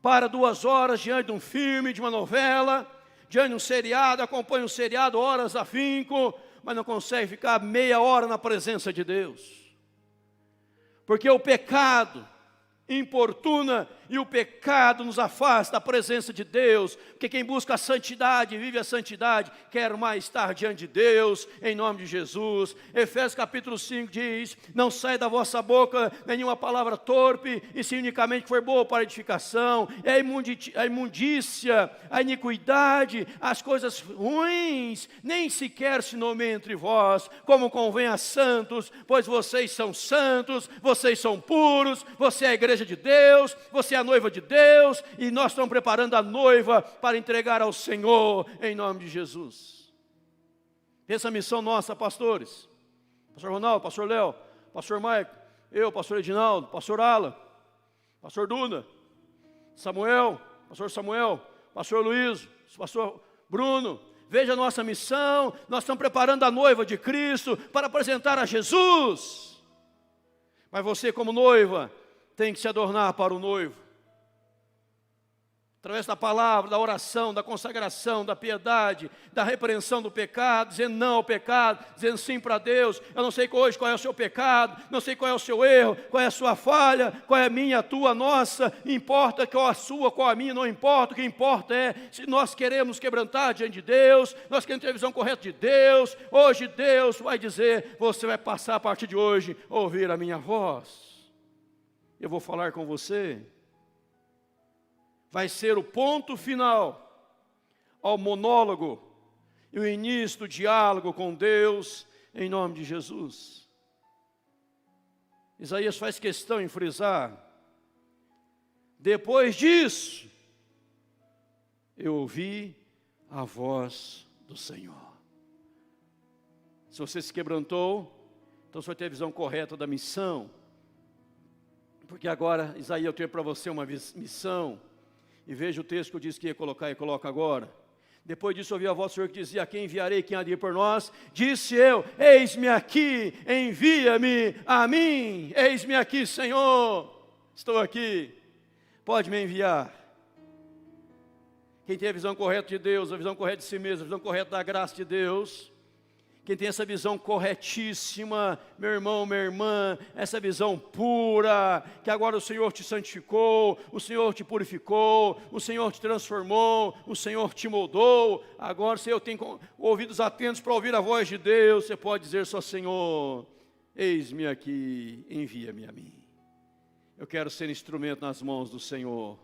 para 2 horas diante de um filme, de uma novela, diante de um seriado, acompanha um seriado horas a finco, mas não consegue ficar meia hora na presença de Deus. Porque o pecado importuna, e o pecado nos afasta da presença de Deus, porque quem busca a santidade, vive a santidade, quer mais estar diante de Deus, em nome de Jesus. Efésios capítulo 5 diz: não sai da vossa boca nenhuma palavra torpe, e se unicamente que for boa para edificação, e a imundícia, a iniquidade, as coisas ruins, nem sequer se nomeiem entre vós, como convém a santos, pois vocês são santos, vocês são puros, você é a igreja de Deus, você é a noiva de Deus, e nós estamos preparando a noiva para entregar ao Senhor, em nome de Jesus. Essa missão nossa, pastores, pastor Ronaldo, pastor Léo, pastor Maico, eu, pastor Edinaldo, pastor Alan, pastor Duna, Samuel, pastor Luiz, pastor Bruno. Veja a nossa missão, nós estamos preparando a noiva de Cristo para apresentar a Jesus. Mas você, como noiva, tem que se adornar para o noivo, através da palavra, da oração, da consagração, da piedade, da repreensão do pecado, dizendo não ao pecado, dizendo sim para Deus. Eu não sei hoje qual é o seu pecado, não sei qual é o seu erro, qual é a sua falha, qual é a minha, a tua, a nossa, importa qual a sua, qual a minha, não importa, o que importa é se nós queremos quebrantar diante de Deus, nós queremos ter a visão correta de Deus. Hoje Deus vai dizer: você vai passar a partir de hoje a ouvir a minha voz. Eu vou falar com você. Vai ser o ponto final ao monólogo e o início do diálogo com Deus, em nome de Jesus. Isaías faz questão em frisar: depois disso, eu ouvi a voz do Senhor. Se você se quebrantou, então você vai ter a visão correta da missão. Porque agora, Isaías, eu tenho para você uma missão. E veja o texto que eu disse que ia colocar e coloca agora. Depois disso ouvi a voz do Senhor que dizia: a quem enviarei, quem há de ir por nós? Disse eu: eis-me aqui, envia-me a mim. Eis-me aqui, Senhor, estou aqui, pode me enviar. Quem tem a visão correta de Deus, a visão correta de si mesmo, a visão correta da graça de Deus, quem tem essa visão corretíssima, meu irmão, minha irmã, essa visão pura, que agora o Senhor te santificou, o Senhor te purificou, o Senhor te transformou, o Senhor te moldou. Agora, se eu tenho ouvidos atentos para ouvir a voz de Deus, você pode dizer só: Senhor, eis-me aqui, envia-me a mim. Eu quero ser instrumento nas mãos do Senhor.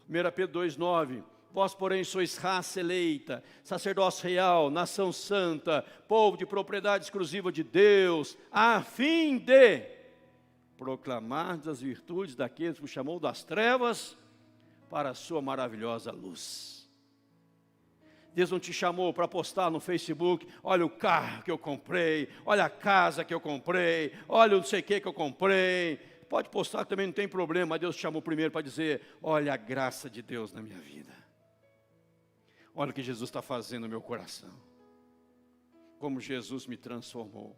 1 Pedro 2,9. Vós, porém, sois raça eleita, sacerdócio real, nação santa, povo de propriedade exclusiva de Deus, a fim de proclamar as virtudes daqueles que vos chamou das trevas para a sua maravilhosa luz. Deus não te chamou para postar no Facebook: olha o carro que eu comprei, olha a casa que eu comprei, olha o não sei o que eu comprei. Pode postar também, não tem problema, mas Deus te chamou primeiro para dizer: olha a graça de Deus na minha vida. Olha o que Jesus está fazendo no meu coração. Como Jesus me transformou.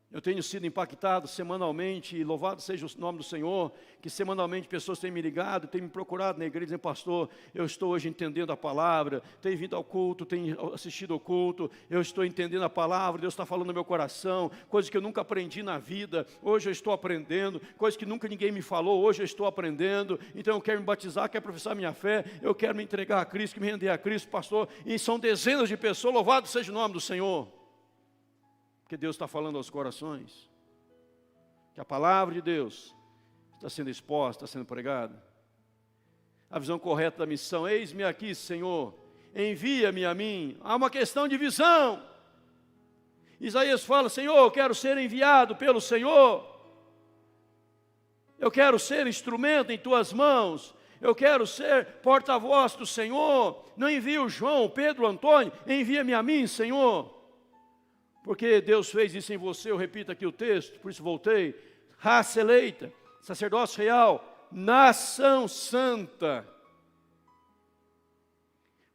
Eu tenho sido impactado semanalmente, e louvado seja o nome do Senhor, que semanalmente pessoas têm me ligado, têm me procurado na igreja, dizendo: pastor, eu estou hoje entendendo a palavra, tenho vindo ao culto, tenho assistido ao culto, eu estou entendendo a palavra, Deus está falando no meu coração, coisas que eu nunca aprendi na vida, hoje eu estou aprendendo, coisas que nunca ninguém me falou, hoje eu estou aprendendo. Então eu quero me batizar, quero professar minha fé, eu quero me entregar a Cristo, me render a Cristo, pastor. E são dezenas de pessoas, louvado seja o nome do Senhor. Porque Deus está falando aos corações, que a palavra de Deus está sendo exposta, está sendo pregada. A visão correta da missão: eis-me aqui, Senhor, envia-me a mim. Há uma questão de visão. Isaías fala: Senhor, eu quero ser enviado pelo Senhor, eu quero ser instrumento em tuas mãos, eu quero ser porta-voz do Senhor. Não envia o João, Pedro, Antônio, envia-me a mim, Senhor. Porque Deus fez isso em você. Eu repito aqui o texto, por isso voltei: raça eleita, sacerdócio real, nação santa,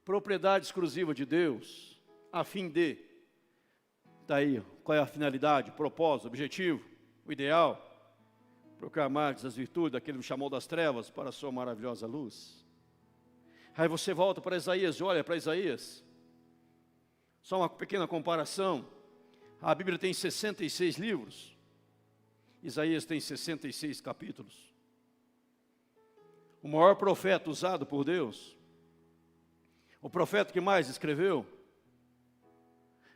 propriedade exclusiva de Deus, a fim de, daí, qual é a finalidade, o propósito, o objetivo, o ideal? Proclamar as virtudes daquele que me chamou das trevas para a sua maravilhosa luz. Aí você volta para Isaías e olha para Isaías. Só uma pequena comparação. A Bíblia tem 66 livros. Isaías tem 66 capítulos. O maior profeta usado por Deus. O profeta que mais escreveu.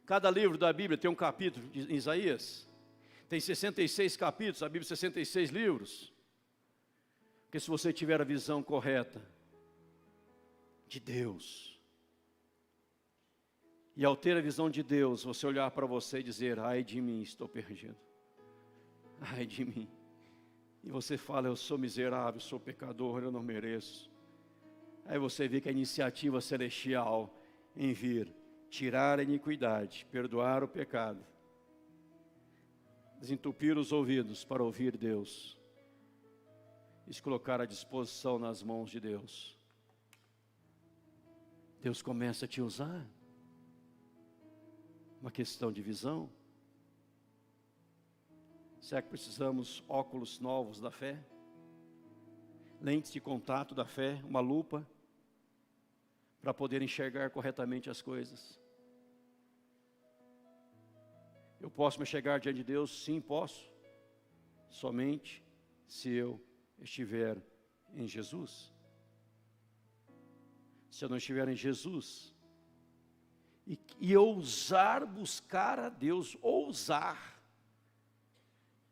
Cada livro da Bíblia tem um capítulo de Isaías. Tem 66 capítulos, a Bíblia 66 livros. Porque se você tiver a visão correta de Deus, e ao ter a visão de Deus, você olhar para você e dizer: ai de mim, estou perdido. Ai de mim. E você fala: eu sou miserável, sou pecador, eu não mereço. Aí você vê que a iniciativa celestial em vir tirar a iniquidade, perdoar o pecado, desentupir os ouvidos para ouvir Deus, e se colocar à disposição nas mãos de Deus. Deus começa a te usar. Uma questão de visão. Será que precisamos óculos novos da fé? Lentes de contato da fé, uma lupa, para poder enxergar corretamente as coisas? Eu posso me chegar diante de Deus? Sim, posso. Somente se eu estiver em Jesus. Se eu não estiver em Jesus, e ousar buscar a Deus, ousar,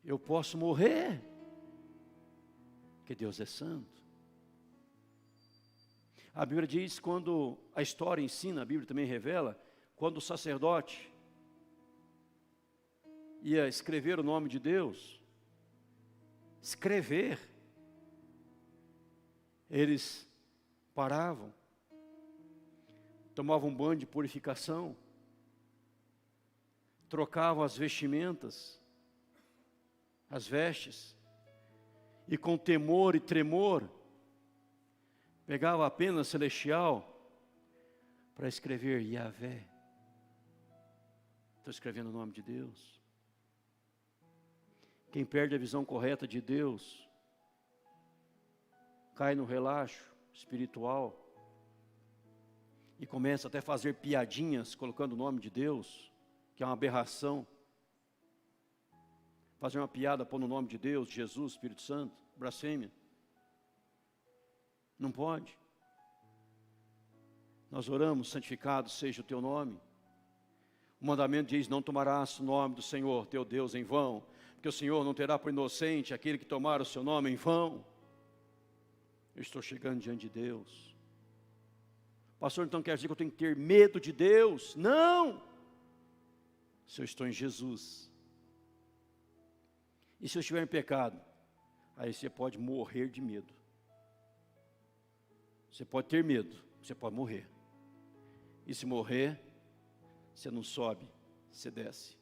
eu posso morrer, porque Deus é santo. A Bíblia diz, quando a história ensina, a Bíblia também revela, quando o sacerdote ia escrever o nome de Deus, escrever, eles paravam, tomavam um banho de purificação, trocavam as vestimentas, as vestes, e com temor e tremor, pegava a pena celestial para escrever Yahvé. Estou escrevendo o nome de Deus. Quem perde a visão correta de Deus, cai no relaxo espiritual, e começa até a fazer piadinhas colocando o nome de Deus, que é uma aberração. Fazer uma piada pondo o nome de Deus, Jesus, Espírito Santo, blasfêmia. Não pode. Nós oramos: santificado seja o teu nome. O mandamento diz: não tomarás o nome do Senhor teu Deus em vão, porque o Senhor não terá por inocente aquele que tomar o seu nome em vão. Eu estou chegando diante de Deus. Pastor, então quer dizer que eu tenho que ter medo de Deus? Não! Se eu estou em Jesus. E se eu estiver em pecado? Aí você pode morrer de medo. Você pode ter medo, você pode morrer. E se morrer, você não sobe, você desce.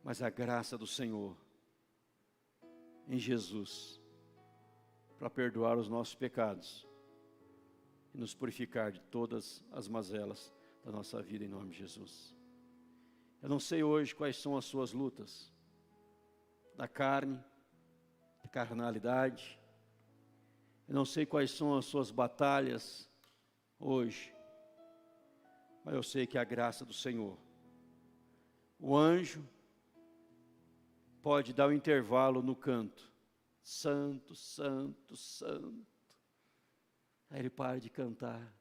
Mas a graça do Senhor em Jesus, para perdoar os nossos pecados e nos purificar de todas as mazelas da nossa vida, em nome de Jesus. Eu não sei hoje quais são as suas lutas, da carne, da carnalidade. Eu não sei quais são as suas batalhas hoje, mas eu sei que a graça do Senhor, o anjo pode dar um intervalo no canto, santo, santo, santo. Aí ele para de cantar,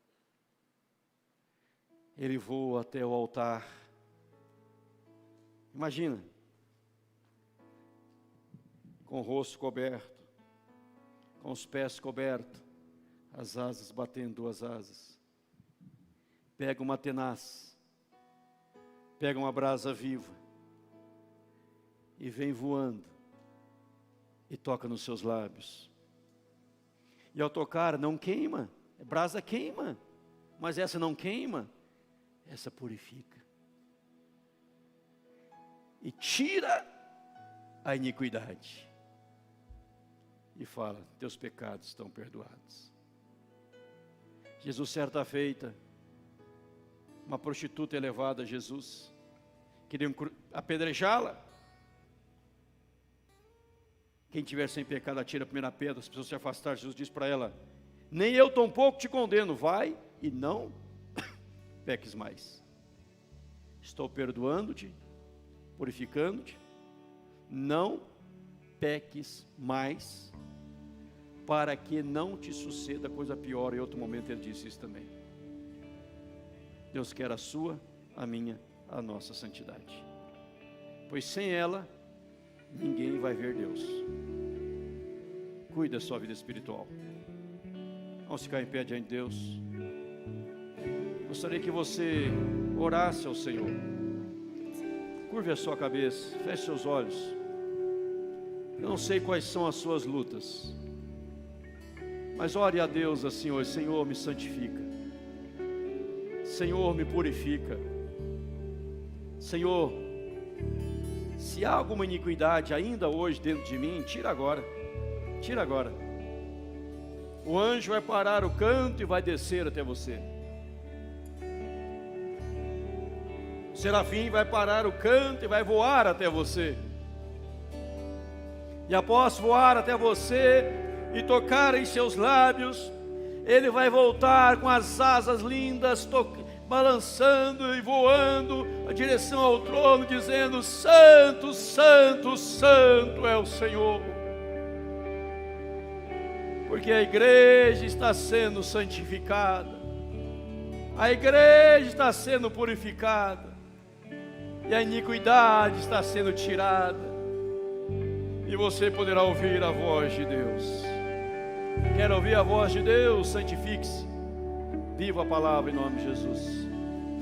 ele voa até o altar. Imagina, com o rosto coberto, com os pés cobertos, as asas batendo duas asas. Pega uma tenaz, pega uma brasa viva, e vem voando, e toca nos seus lábios. E ao tocar, não queima, a brasa queima, mas essa não queima, essa purifica. E tira a iniquidade. E fala: teus pecados estão perdoados. Jesus, certa feita, uma prostituta é levada a Jesus, queriam apedrejá-la. Quem tiver sem pecado, atira a primeira pedra. As pessoas se afastaram. Jesus disse para ela: nem eu tampouco te condeno, vai e não peques mais. Estou perdoando-te, purificando-te, não peques mais, para que não te suceda coisa pior. Em outro momento ele disse isso também. Deus quer a sua, a minha, a nossa santidade, pois sem ela ninguém vai ver Deus. Cuide da sua vida espiritual. Vamos ficar em pé diante de Deus. Gostaria que você orasse ao Senhor. Curve a sua cabeça, feche seus olhos. Eu não sei quais são as suas lutas, mas ore a Deus assim hoje: Senhor, me santifica. Senhor, me purifica. Senhor, se há alguma iniquidade ainda hoje dentro de mim, tira agora. Tira agora. O anjo vai parar o canto e vai descer até você. O serafim vai parar o canto e vai voar até você. E após voar até você e tocar em seus lábios, ele vai voltar com as asas lindas, balançando e voando em direção ao trono, dizendo: Santo, Santo, Santo é o Senhor. Porque a igreja está sendo santificada, a igreja está sendo purificada, e a iniquidade está sendo tirada, e você poderá ouvir a voz de Deus. Quer ouvir a voz de Deus? Santifique-se. Viva a palavra em nome de Jesus.